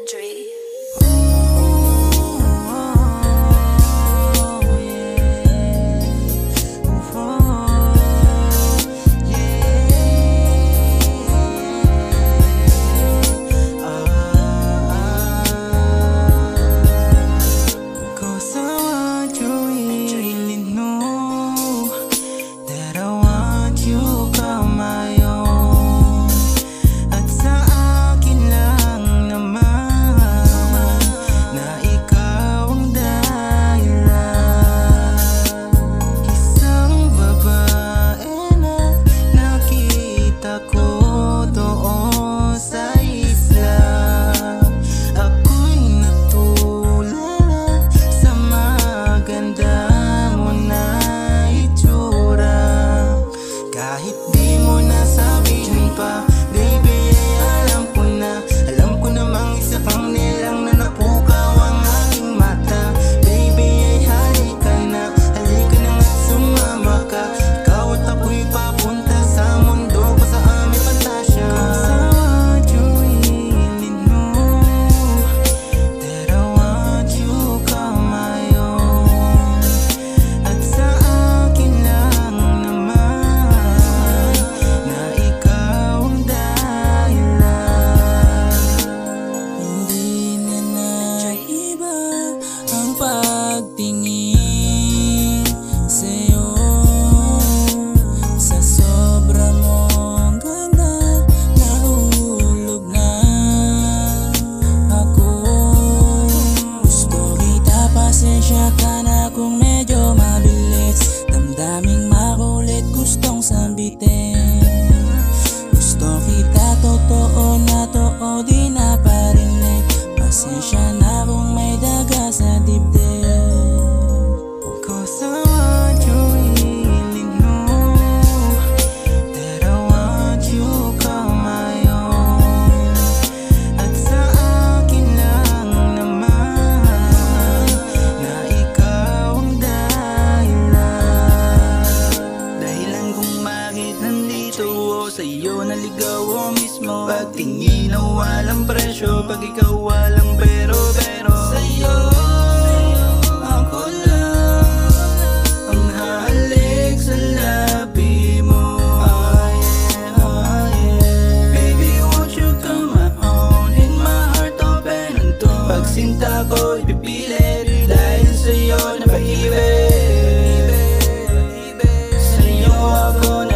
Dre. Pagtingin sa'yo, sa sobra mong ganda, nahulog na ako. Gusto kita, pasensya ka na kung medyo mabilis. Damdaming makulit, gustong sambitin. Gusto kita, totoo na to o di na parinig. Pasensya na kung may daga sa dibdib. Sa'yo naligaw o mismo, pagtingin na walang presyo, pag ikaw walang pero sa'yo ako lang ang halik sa labi mo. Baby, won't you come my own, in my heart open ang door. Pagsinta ko ipipilit dahil sa'yo napaibig. Sa'yo ako